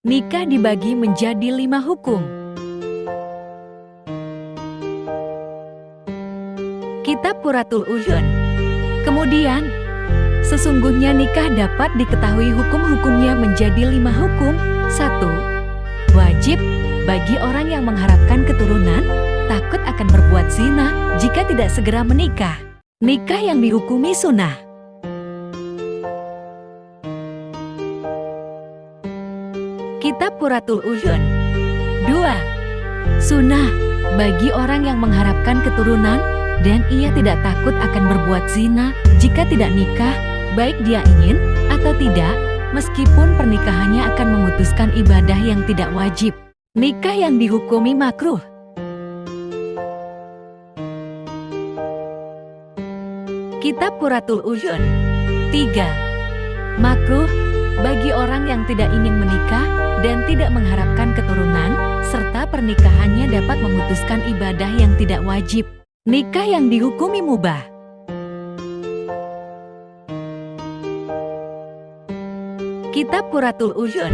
Nikah dibagi menjadi 5 hukum. Kitab Qurratul Uyun. Kemudian, sesungguhnya nikah dapat diketahui hukum-hukumnya menjadi 5 hukum. 1. Wajib bagi orang yang mengharapkan keturunan, takut akan berbuat zina jika tidak segera menikah. Nikah yang dihukumi sunnah. Kitab Qurratul Uyun. 2. Sunnah bagi orang yang mengharapkan keturunan dan ia tidak takut akan berbuat zina jika tidak nikah, baik dia ingin atau tidak, meskipun pernikahannya akan memutuskan ibadah yang tidak wajib. Nikah yang dihukumi makruh. Kitab Qurratul Uyun. 3. Makruh bagi orang yang tidak ingin menikah dan tidak mengharapkan keturunan, serta pernikahannya dapat memutuskan ibadah yang tidak wajib. Nikah yang dihukumi mubah. Kitab Qurratul Uyun.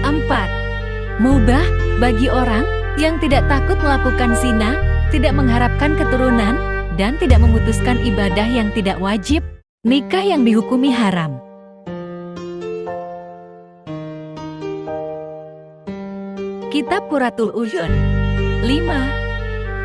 4. Mubah bagi orang yang tidak takut melakukan zina, tidak mengharapkan keturunan, dan tidak memutuskan ibadah yang tidak wajib. Nikah yang dihukumi haram. Kitab Qurratul Uyun. 5.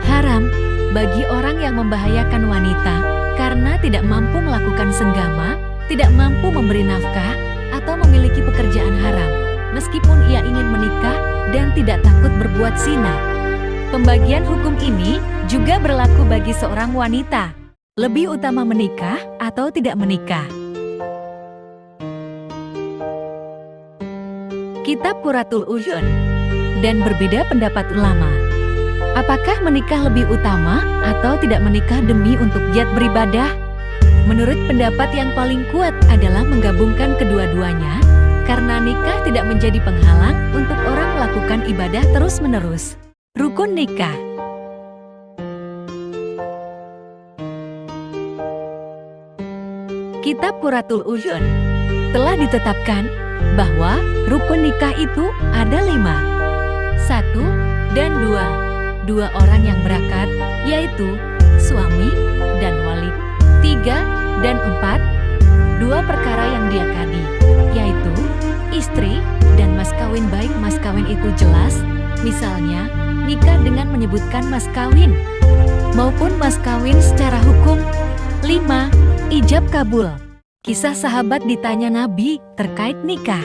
Haram bagi orang yang membahayakan wanita karena tidak mampu melakukan senggama, tidak mampu memberi nafkah, atau memiliki pekerjaan haram, meskipun ia ingin menikah dan tidak takut berbuat zina. Pembagian hukum ini juga berlaku bagi seorang wanita. Lebih utama menikah atau tidak menikah. Kitab Qurratul Uyun. Dan berbeda pendapat ulama. Apakah menikah lebih utama atau tidak menikah demi untuk giat beribadah? Menurut pendapat yang paling kuat adalah menggabungkan kedua-duanya, karena nikah tidak menjadi penghalang untuk orang melakukan ibadah terus-menerus. Rukun nikah. Kitab Qurratul Uyun. Telah ditetapkan bahwa rukun nikah itu ada 5. 1 dan 2. 2 orang yang berakat, yaitu suami dan wali. 3 dan 4. 2 perkara yang diakadi, yaitu istri dan mas kawin, baik mas kawin itu jelas, misalnya nikah dengan menyebutkan mas kawin, maupun mas kawin secara hukum. 5. Ijab kabul. Kisah sahabat ditanya Nabi terkait nikah.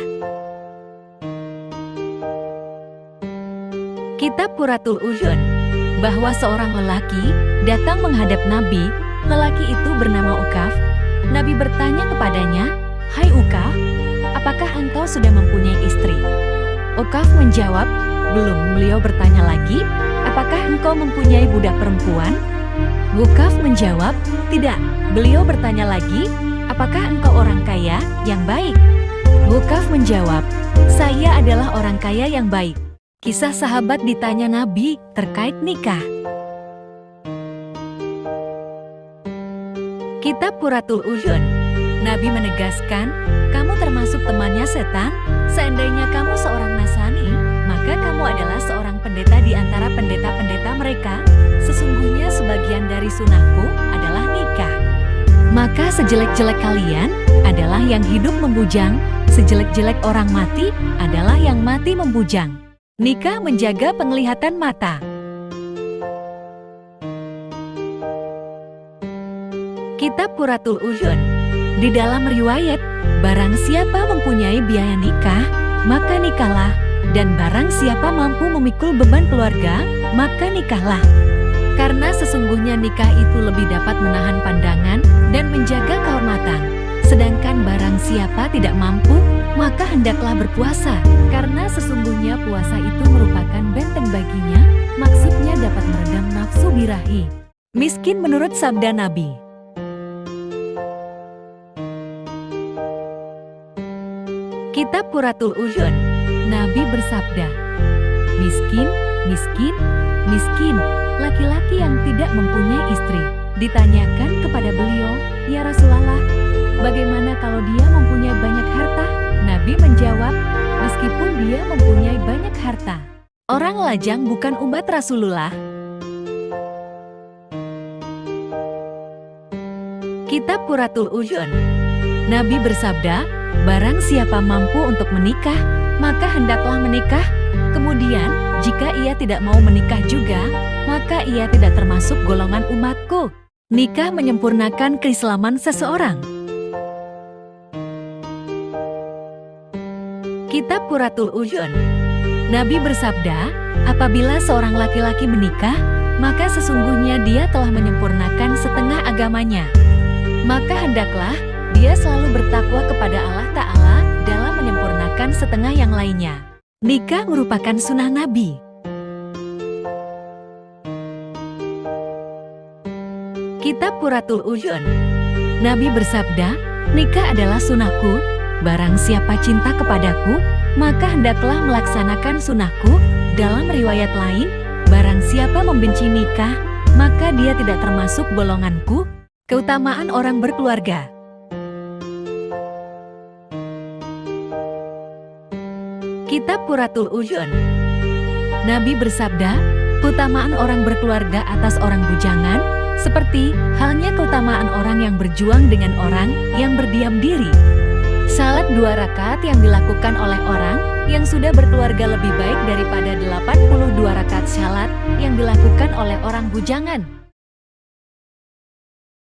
Kitab Qurratul Uyun. Bahwa seorang lelaki datang menghadap Nabi. Lelaki itu bernama Ukaf. Nabi bertanya kepadanya, "Hai Ukaf, apakah engkau sudah mempunyai istri?" Ukaf menjawab, "Belum." Beliau bertanya lagi, "Apakah engkau mempunyai budak perempuan?" Ukaf menjawab, "Tidak." Beliau bertanya lagi, "Apakah engkau orang kaya yang baik?" Ukaf menjawab, "Saya adalah orang kaya yang baik." Kisah sahabat ditanya Nabi terkait nikah. Kitab Qurratul Uyun. Nabi menegaskan, kamu termasuk temannya setan. Seandainya kamu seorang Nasrani, maka kamu adalah seorang pendeta di antara pendeta-pendeta mereka. Sesungguhnya sebagian dari sunnahku adalah nikah. Maka sejelek-jelek kalian adalah yang hidup membujang, sejelek-jelek orang mati adalah yang mati membujang. Nikah menjaga penglihatan mata. Kitab Qurratul Uyun. Di dalam riwayat, barang siapa mempunyai biaya nikah, maka nikahlah, dan barang siapa mampu memikul beban keluarga, maka nikahlah. Karena sesungguhnya nikah itu lebih dapat menahan pandangan dan menjaga kehormatan. Sedangkan barang siapa tidak mampu, maka hendaklah berpuasa, karena sesungguhnya puasa itu merupakan benteng baginya, maksudnya dapat meredam nafsu birahi. Miskin menurut sabda Nabi. Kitab Qurratul Uyun. Nabi bersabda, miskin, miskin, miskin, laki-laki yang tidak mempunyai istri. Ditanyakan kepada beliau, "Ya Rasulullah, bagaimana kalau dia mempunyai banyak harta?" Nabi Nabi menjawab, meskipun dia mempunyai banyak harta, orang lajang bukan umat Rasulullah. Kitab Qurratul U'yun. Nabi bersabda, barang siapa mampu untuk menikah, maka hendaklah menikah. Kemudian, jika ia tidak mau menikah juga, maka ia tidak termasuk golongan umatku. Nikah menyempurnakan keislaman seseorang. Kitab Qurratul U'yun. Nabi bersabda, apabila seorang laki-laki menikah, maka sesungguhnya dia telah menyempurnakan setengah agamanya. Maka hendaklah dia selalu bertakwa kepada Allah Ta'ala dalam menyempurnakan setengah yang lainnya. Nikah merupakan sunnah Nabi. Kitab Qurratul U'yun. Nabi bersabda, nikah adalah sunnahku, barang siapa cinta kepadaku, maka hendaklah melaksanakan sunnahku. Dalam riwayat lain, barang siapa membenci nikah, maka dia tidak termasuk golonganku. Keutamaan orang berkeluarga. Kitab Qurratul U'yun. Nabi bersabda, keutamaan orang berkeluarga atas orang bujangan, seperti halnya keutamaan orang yang berjuang dengan orang yang berdiam diri. Salat 2 rakaat yang dilakukan oleh orang yang sudah berkeluarga lebih baik daripada 82 rakaat salat yang dilakukan oleh orang bujangan.